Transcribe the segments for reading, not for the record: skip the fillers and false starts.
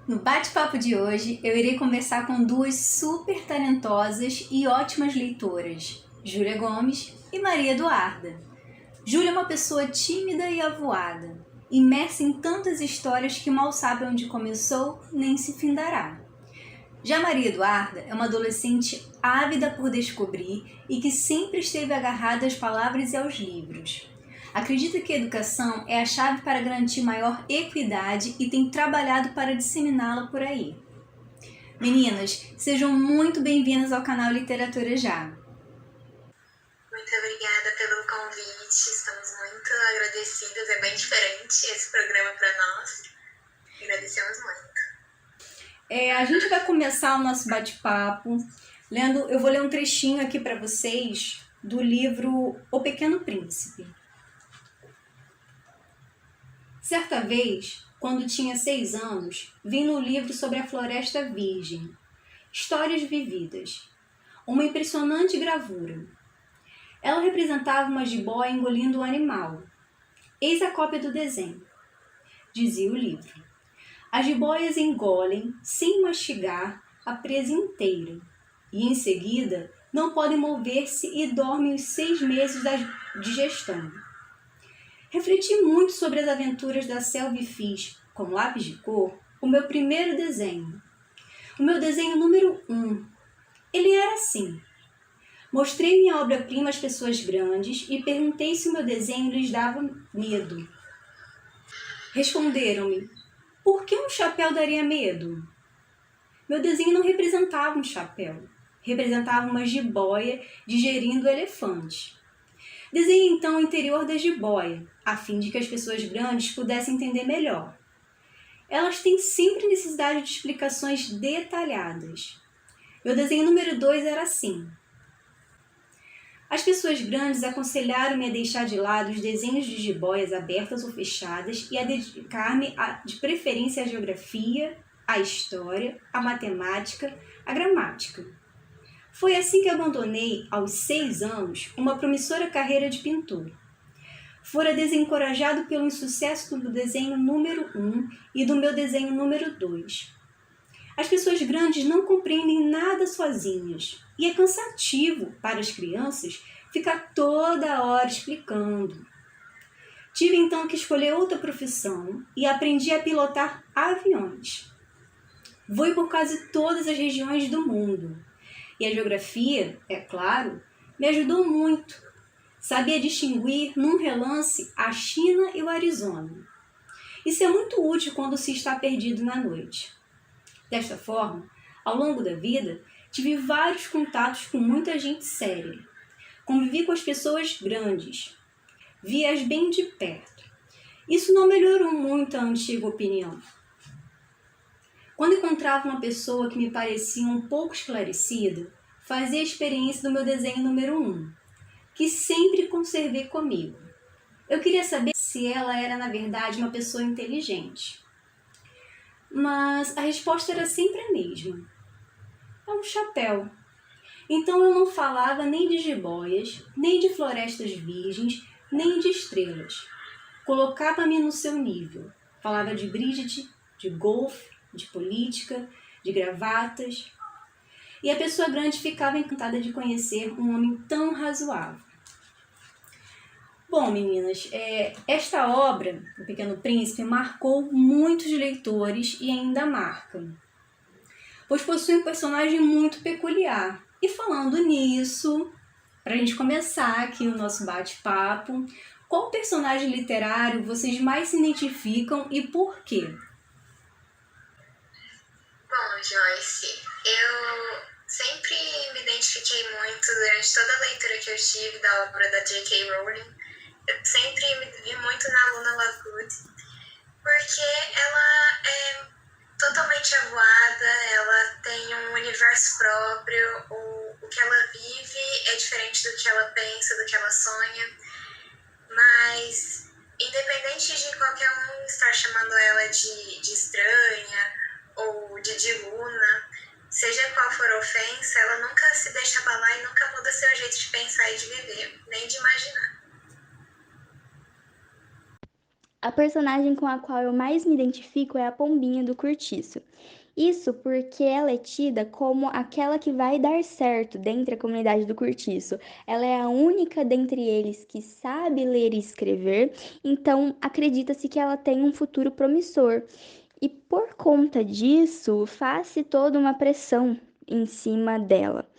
No bate-papo de hoje, eu irei conversar com duas super talentosas e ótimas leitoras, Júlia Gomes e Maria Eduarda. Júlia é uma pessoa tímida e avoada, imersa em tantas histórias que mal sabe onde começou nem se findará. Já Maria Eduarda é uma adolescente ávida por descobrir e que sempre esteve agarrada às palavras e aos livros. Acredita que a educação é a chave para garantir maior equidade e tem trabalhado para disseminá-la por aí. Meninas, sejam muito bem-vindas ao canal Literatura Já. Muito obrigada pelo convite, estamos muito agradecidas, é bem diferente esse programa para nós. Agradecemos muito. A gente vai começar o nosso bate-papo lendo, eu vou ler um trechinho aqui para vocês do livro O Pequeno Príncipe. Certa vez, quando tinha 6 anos, vi no livro sobre a Floresta Virgem, Histórias Vividas, uma impressionante gravura. Ela representava uma jiboia engolindo um animal. Eis a cópia do desenho. Dizia o livro. As jiboias engolem, sem mastigar, a presa inteira, e em seguida não podem mover-se e dormem os 6 meses da digestão. Refleti muito sobre as aventuras da selva e fiz, com lápis de cor, o meu primeiro desenho. O meu desenho número 1. Ele era assim. Mostrei minha obra-prima às pessoas grandes e perguntei se o meu desenho lhes dava medo. Responderam-me, por que um chapéu daria medo? Meu desenho não representava um chapéu, representava uma jiboia digerindo o elefante. Desenhei então o interior da jiboia, a fim de que as pessoas grandes pudessem entender melhor. Elas têm sempre necessidade de explicações detalhadas. Meu desenho número 2 era assim. As pessoas grandes aconselharam-me a deixar de lado os desenhos de jiboias abertas ou fechadas e a dedicar-me de preferência à geografia, à história, à matemática, à gramática. Foi assim que abandonei, aos 6 anos, uma promissora carreira de pintor. Fora desencorajado pelo insucesso do desenho número 1 e do meu desenho número 2. As pessoas grandes não compreendem nada sozinhas e é cansativo para as crianças ficar toda hora explicando. Tive então que escolher outra profissão e aprendi a pilotar aviões. Voei por quase todas as regiões do mundo. E a geografia, é claro, me ajudou muito. Sabia distinguir num relance a China e o Arizona. Isso é muito útil quando se está perdido na noite. Desta forma, ao longo da vida, tive vários contatos com muita gente séria. Convivi com as pessoas grandes. Vi-as bem de perto. Isso não melhorou muito a antiga opinião. Quando encontrava uma pessoa que me parecia um pouco esclarecida, fazia a experiência do meu desenho número 1, que sempre conservei comigo. Eu queria saber se ela era, na verdade, uma pessoa inteligente. Mas a resposta era sempre a mesma. É um chapéu. Então eu não falava nem de jiboias, nem de florestas virgens, nem de estrelas. Colocava-me no seu nível. Falava de Bridget, de golfe, de política, de gravatas. E a pessoa grande ficava encantada de conhecer um homem tão razoável. Bom, meninas, esta obra, O Pequeno Príncipe, marcou muitos leitores e ainda marca, pois possui um personagem muito peculiar. E falando nisso, para a gente começar aqui o nosso bate-papo, qual personagem literário vocês mais se identificam e por quê? Bom, Joyce, eu sempre me identifiquei muito durante toda a leitura que eu tive da obra da J.K. Rowling. Eu sempre me vi muito na Luna Lovegood, porque ela é totalmente avoada, ela tem um universo próprio, o que ela vive é diferente do que ela pensa, do que ela sonha, mas independente de qualquer um estar chamando ela de estranha ou de Luna, seja qual for a ofensa, ela nunca se deixa abalar e nunca muda seu jeito de pensar e de viver, nem de imaginar. A personagem com a qual eu mais me identifico é a Pombinha do Cortiço. Isso porque ela é tida como aquela que vai dar certo dentre a comunidade do Cortiço. Ela é a única dentre eles que sabe ler e escrever, então acredita-se que ela tem um futuro promissor. E por conta disso, faz-se toda uma pressão em cima dela.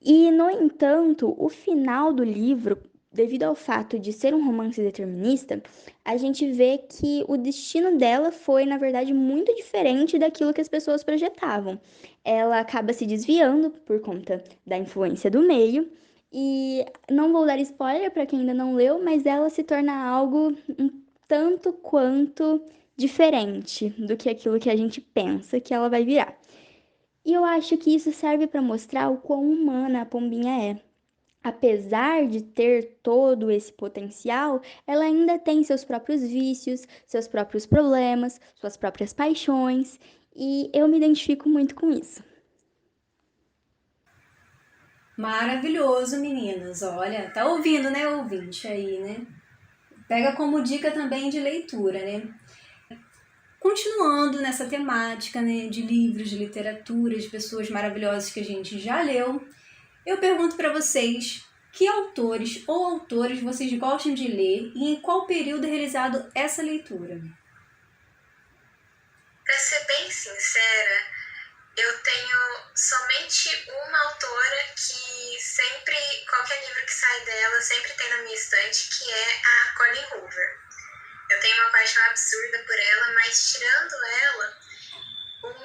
E, no entanto, o final do livro, devido ao fato de ser um romance determinista, a gente vê que o destino dela foi, na verdade, muito diferente daquilo que as pessoas projetavam. Ela acaba se desviando por conta da influência do meio. E não vou dar spoiler para quem ainda não leu, mas ela se torna algo um tanto quanto diferente do que aquilo que a gente pensa que ela vai virar. E eu acho que isso serve para mostrar o quão humana a Pombinha é. Apesar de ter todo esse potencial, ela ainda tem seus próprios vícios, seus próprios problemas, suas próprias paixões, e eu me identifico muito com isso. Maravilhoso, meninas. Olha, tá ouvindo, né, ouvinte aí, né? Pega como dica também de leitura, né? Continuando nessa temática, né, de livros, de literatura, de pessoas maravilhosas que a gente já leu, eu pergunto para vocês que autores ou autores vocês gostam de ler e em qual período é realizado essa leitura. Pra ser bem sincera, eu tenho somente uma autora que sempre, qualquer livro que sai dela, sempre tem na minha estante, que é a Colleen Hoover. Eu tenho uma paixão absurda por ela, mas tirando ela,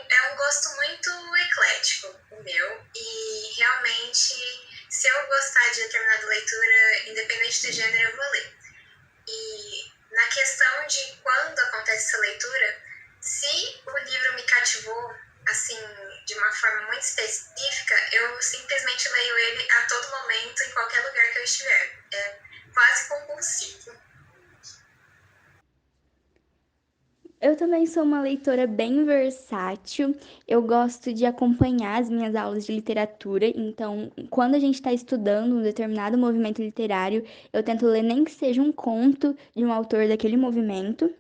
é um gosto muito eclético o meu. E realmente, se eu gostar de determinada leitura, independente do gênero, eu vou ler. E na questão de quando acontece essa leitura, se o livro me cativou, assim, de uma forma muito específica, eu simplesmente leio ele a todo momento, em qualquer lugar que eu estiver. É quase compulsivo. Eu também sou uma leitora bem versátil. Eu gosto de acompanhar as minhas aulas de literatura. Então, quando a gente está estudando um determinado movimento literário, eu tento ler nem que seja um conto de um autor daquele movimento.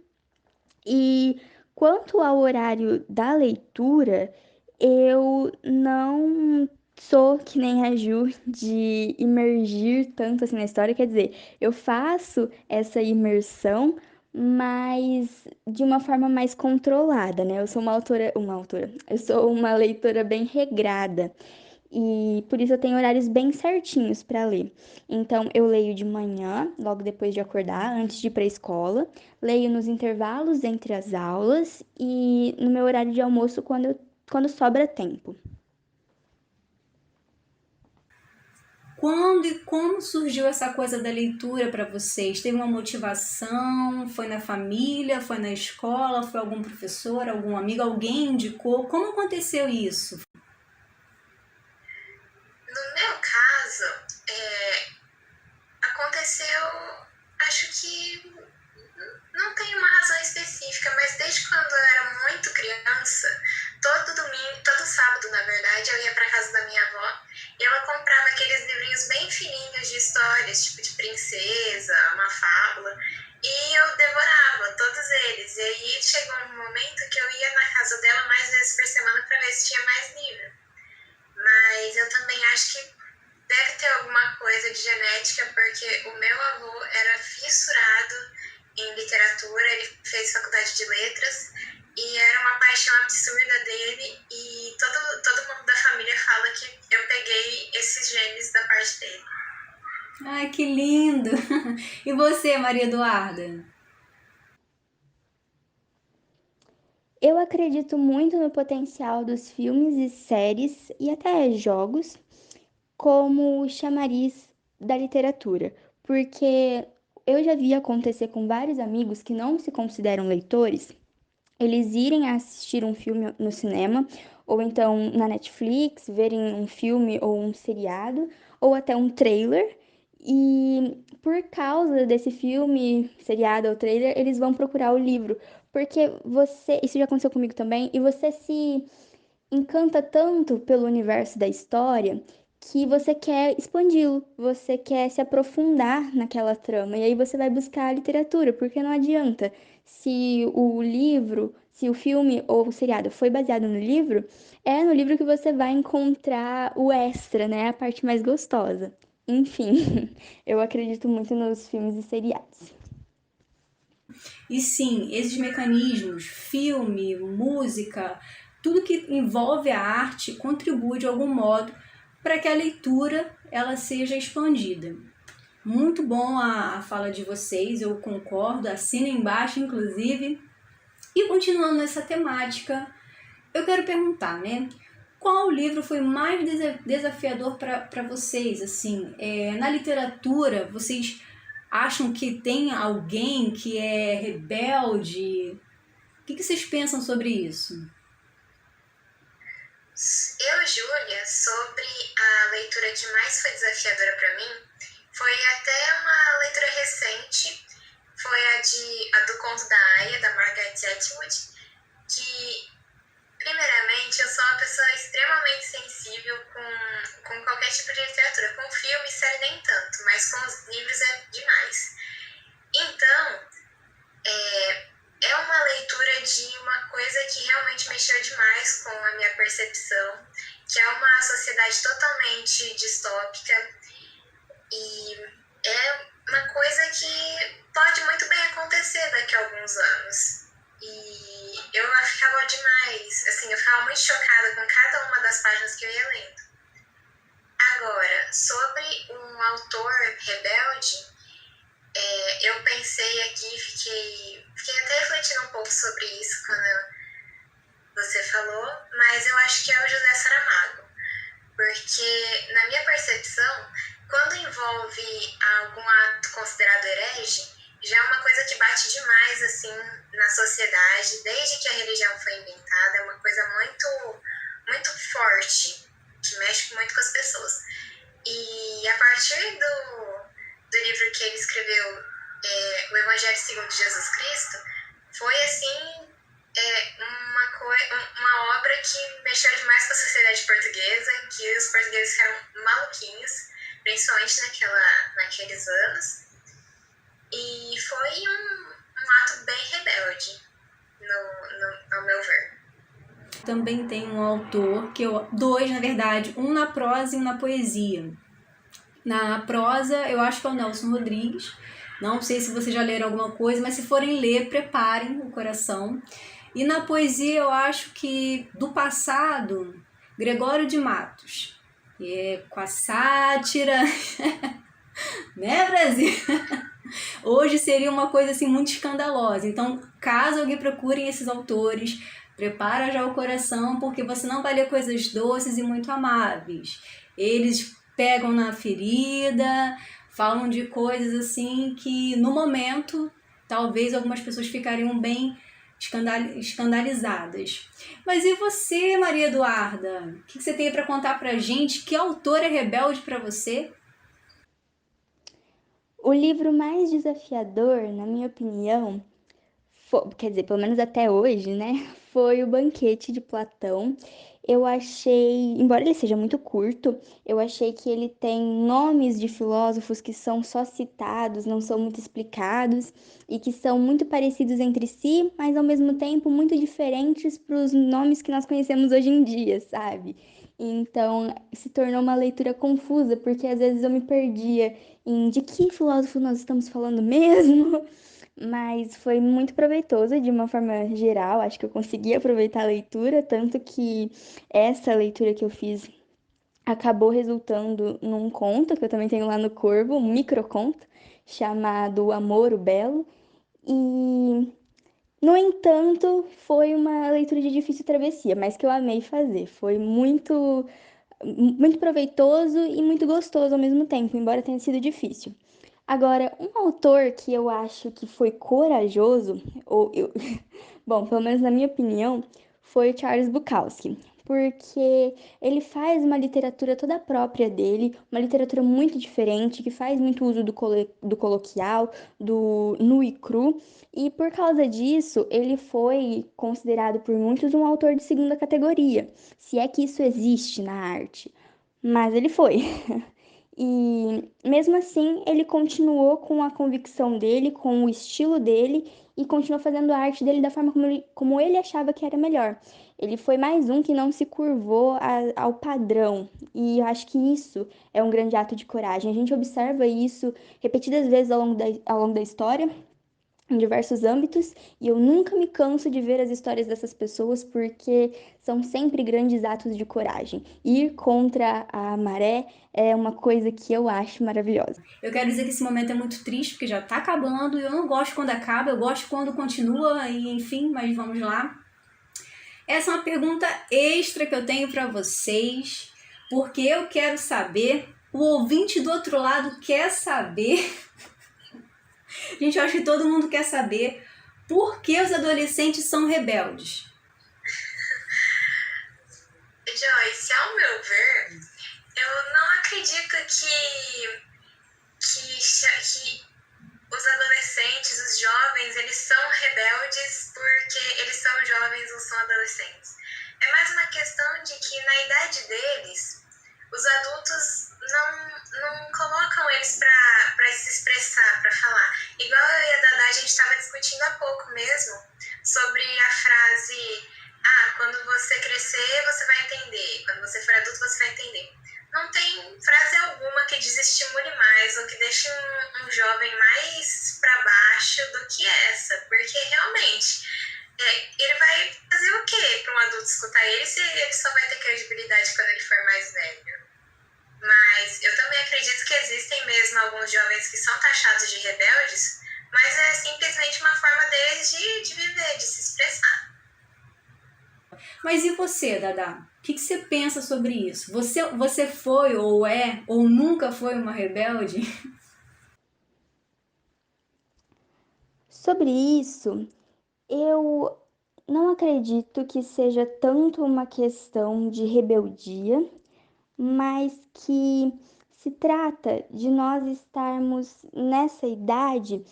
E quanto ao horário da leitura, eu não sou que nem a Ju de imergir tanto assim na história, quer dizer, eu faço essa imersão, mas de uma forma mais controlada, né? Eu sou eu sou uma leitora bem regrada. E por isso eu tenho horários bem certinhos para ler. Então, eu leio de manhã, logo depois de acordar, antes de ir para a escola. Leio nos intervalos entre as aulas e no meu horário de almoço quando sobra tempo. Quando e como surgiu essa coisa da leitura para vocês? Teve uma motivação? Foi na família? Foi na escola? Foi algum professor? Algum amigo? Alguém indicou? Como aconteceu isso? No meu caso, aconteceu, acho que não tem uma razão específica, mas desde quando eu era muito criança, todo domingo, todo sábado, na verdade, eu ia para casa da minha avó e ela comprava aqueles livrinhos bem fininhos de histórias, tipo de princesa, uma fábula, e eu devorava todos eles. E aí chegou um momento que eu ia na casa dela mais vezes por semana para ver se tinha mais livro. Mas eu também acho que deve ter alguma coisa de genética, porque o meu avô era fissurado em literatura, ele fez faculdade de letras e era uma paixão absurda dele, e todo mundo da família fala que eu peguei esses genes da parte dele. Ai, que lindo! E você, Maria Eduarda? Eu acredito muito no potencial dos filmes e séries e até jogos como chamariz da literatura, porque eu já vi acontecer com vários amigos que não se consideram leitores, eles irem assistir um filme no cinema, ou então na Netflix, verem um filme ou um seriado, ou até um trailer, e por causa desse filme, seriado ou trailer, eles vão procurar o livro, porque isso já aconteceu comigo também, e você se encanta tanto pelo universo da história que você quer expandi-lo, você quer se aprofundar naquela trama, e aí você vai buscar a literatura, porque não adianta. Se o livro, se o filme ou o seriado foi baseado no livro, é no livro que você vai encontrar o extra, né? A parte mais gostosa. Enfim, eu acredito muito nos filmes e seriados. E sim, esses mecanismos, filme, música, tudo que envolve a arte contribui de algum modo para que a leitura ela seja expandida. Muito bom a fala de vocês, eu concordo, assina embaixo, inclusive. E continuando nessa temática, eu quero perguntar, né? Qual livro foi mais desafiador para vocês? Assim, na literatura, vocês acham que tem alguém que é rebelde? O que vocês pensam sobre isso? Eu, Júlia, sobre a leitura que mais foi desafiadora para mim, foi até uma leitura recente, foi a do Conto da Aia, da Margaret Atwood, que, primeiramente, eu sou uma pessoa extremamente sensível com qualquer tipo de literatura, com filme e série nem tanto, mas com os livros é demais. Então, é uma leitura de uma coisa que realmente mexeu demais com a minha percepção, que é uma sociedade totalmente distópica e é uma coisa que pode muito bem acontecer daqui a alguns anos. E eu ficava demais, assim, eu ficava muito chocada com cada uma das páginas que eu ia lendo. Agora, sobre um autor rebelde, eu pensei aqui, fiquei até refletindo um pouco sobre isso quando você falou, mas eu acho que é o José Saramago, porque na minha percepção, quando envolve algum ato considerado herege, já é uma coisa que bate demais assim na sociedade, desde que a religião foi inventada, é uma coisa muito, muito forte, que mexe muito com as pessoas. E a partir do livro que ele escreveu, O Evangelho segundo Jesus Cristo, foi assim uma obra que mexeu demais com a sociedade portuguesa, que os portugueses eram maluquinhos, principalmente naqueles anos, e foi um ato bem rebelde, ao meu ver. Também tem um autor, dois na verdade, um na prosa e um na poesia. Na prosa, eu acho que é o Nelson Rodrigues. Não sei se vocês já leram alguma coisa, mas se forem ler, preparem o coração. E na poesia, eu acho que do passado, Gregório de Matos. Com a sátira, né, Brasil? Hoje seria uma coisa assim muito escandalosa. Então, caso alguém procurem esses autores, prepara já o coração, porque você não vai ler coisas doces e muito amáveis. Eles pegam na ferida, falam de coisas assim que no momento talvez algumas pessoas ficariam bem escandalizadas. Mas e você, Maria Eduarda? O que você tem para contar pra gente? Que autor é rebelde para você? O livro mais desafiador, na minha opinião, quer dizer, pelo menos até hoje, né? Foi o Banquete de Platão. Eu achei, embora ele seja muito curto, eu achei que ele tem nomes de filósofos que são só citados, não são muito explicados e que são muito parecidos entre si, mas ao mesmo tempo muito diferentes para os nomes que nós conhecemos hoje em dia, sabe? Então, se tornou uma leitura confusa, porque às vezes eu me perdia em de que filósofo nós estamos falando mesmo. Mas foi muito proveitoso de uma forma geral, acho que eu consegui aproveitar a leitura, tanto que essa leitura que eu fiz acabou resultando num conto que eu também tenho lá no Corvo, um microconto chamado O Amor, o Belo. E, no entanto, foi uma leitura de difícil travessia, mas que eu amei fazer. Foi muito proveitoso e muito gostoso ao mesmo tempo, embora tenha sido difícil. Agora, um autor que eu acho que foi corajoso, bom, pelo menos na minha opinião, foi o Charles Bukowski, porque ele faz uma literatura toda própria dele, uma literatura muito diferente, que faz muito uso do coloquial, do nu e cru, e por causa disso, ele foi considerado por muitos um autor de segunda categoria, se é que isso existe na arte. mas ele foi. E mesmo assim, ele continuou com a convicção dele, com o estilo dele e continuou fazendo a arte dele da forma como ele achava que era melhor. Ele foi mais um que não se curvou ao padrão. E eu acho que isso é um grande ato de coragem. A gente observa isso repetidas vezes ao longo da história, em diversos âmbitos, e eu nunca me canso de ver as histórias dessas pessoas porque são sempre grandes atos de coragem. Ir contra a maré é uma coisa que eu acho maravilhosa. Eu quero dizer que esse momento é muito triste, porque já tá acabando, e eu não gosto quando acaba, eu gosto quando continua, e enfim, mas vamos lá. Essa é uma pergunta extra que eu tenho para vocês, porque eu quero saber, o ouvinte do outro lado quer saber, gente, eu acho que todo mundo quer saber, por que os adolescentes são rebeldes? Joyce, ao meu ver, eu não acredito que os adolescentes, os jovens, eles são rebeldes porque eles são jovens ou são adolescentes. É mais uma questão de que na idade deles, os adultos não colocam eles para se expressar, para falar. Igual eu e a Dada, a gente estava discutindo há pouco mesmo sobre a frase: ah, quando você crescer, você vai entender. Quando você for adulto, você vai entender. Não tem frase alguma que desestimule mais ou que deixe um jovem mais para baixo do que essa, porque realmente ele vai fazer o quê para um adulto escutar ele se ele só vai ter credibilidade quando ele for mais velho? Mas eu também acredito que existem mesmo alguns jovens que são taxados de rebeldes, mas é simplesmente uma forma deles de viver, de se expressar. Mas e você, Dada? O que você pensa sobre isso? Você foi ou é ou nunca foi uma rebelde? Sobre isso, eu não acredito que seja tanto uma questão de rebeldia, mas que se trata de nós estarmos nessa idade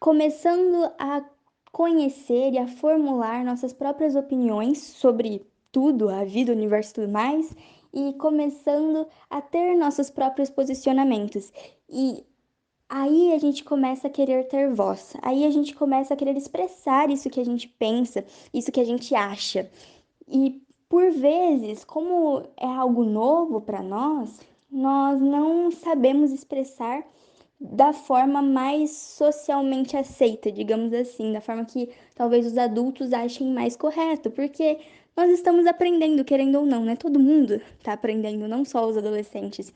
começando a conhecer e a formular nossas próprias opiniões sobre tudo, a vida, o universo e tudo mais, e começando a ter nossos próprios posicionamentos. E aí a gente começa a querer ter voz, aí a gente começa a querer expressar isso que a gente pensa, isso que a gente acha. E por vezes, como é algo novo para nós não sabemos expressar da forma mais socialmente aceita, digamos assim, da forma que talvez os adultos achem mais correto, porque nós estamos aprendendo, querendo ou não, né? Todo mundo está aprendendo, não só os adolescentes.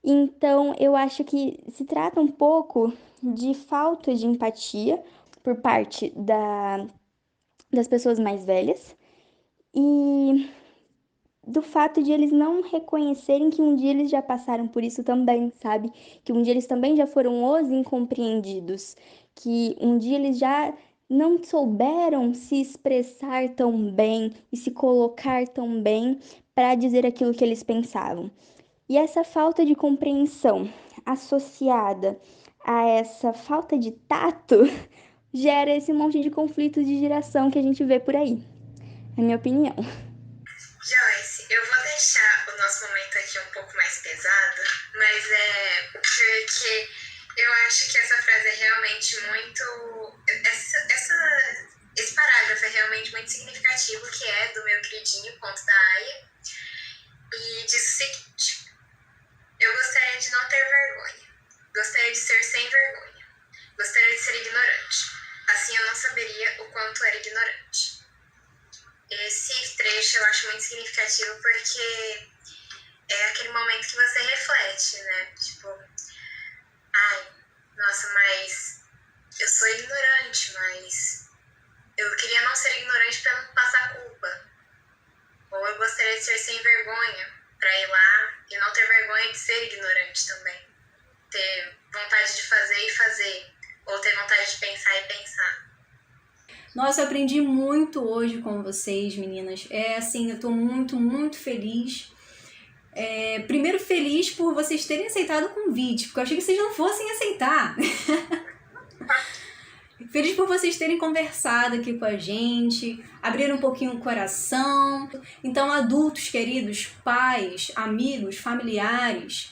Então, eu acho que se trata um pouco de falta de empatia por parte das pessoas mais velhas e do fato de eles não reconhecerem que um dia eles já passaram por isso também, sabe? Que um dia eles também já foram os incompreendidos, que um dia eles já não souberam se expressar tão bem e se colocar tão bem para dizer aquilo que eles pensavam. E essa falta de compreensão associada a essa falta de tato gera esse monte de conflitos de geração que a gente vê por aí, na minha opinião. Joyce, eu vou deixar o nosso momento aqui um pouco mais pesado, mas é porque eu acho que essa frase é realmente muito. Esse parágrafo é realmente muito significativo, que é do meu queridinho Conto da Aya, e diz o seguinte: eu gostaria de não ter vergonha, gostaria de ser sem vergonha, gostaria de ser ignorante, assim eu não saberia o quanto era ignorante. Esse trecho eu acho muito significativo porque é aquele momento que você reflete, né? Tipo, ai, nossa, mas eu sou ignorante, mas eu queria não ser ignorante para não passar culpa. Ou eu gostaria de ser sem vergonha para ir lá e não ter vergonha de ser ignorante também. Ter vontade de fazer e fazer. Ou ter vontade de pensar e pensar. Nossa, eu aprendi muito hoje com vocês, meninas. Assim, eu tô muito, muito feliz. Primeiro, feliz por vocês terem aceitado o convite, porque eu achei que vocês não fossem aceitar. Feliz por vocês terem conversado aqui com a gente, abrir um pouquinho o coração. Então, adultos queridos, pais, amigos, familiares,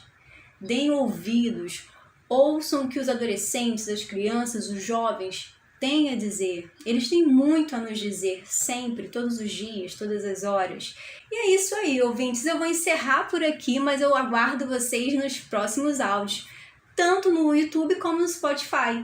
deem ouvidos, ouçam o que os adolescentes, as crianças, os jovens têm a dizer. Eles têm muito a nos dizer, sempre, todos os dias, todas as horas. E é isso aí, ouvintes. Eu vou encerrar por aqui, mas eu aguardo vocês nos próximos áudios, tanto no YouTube como no Spotify.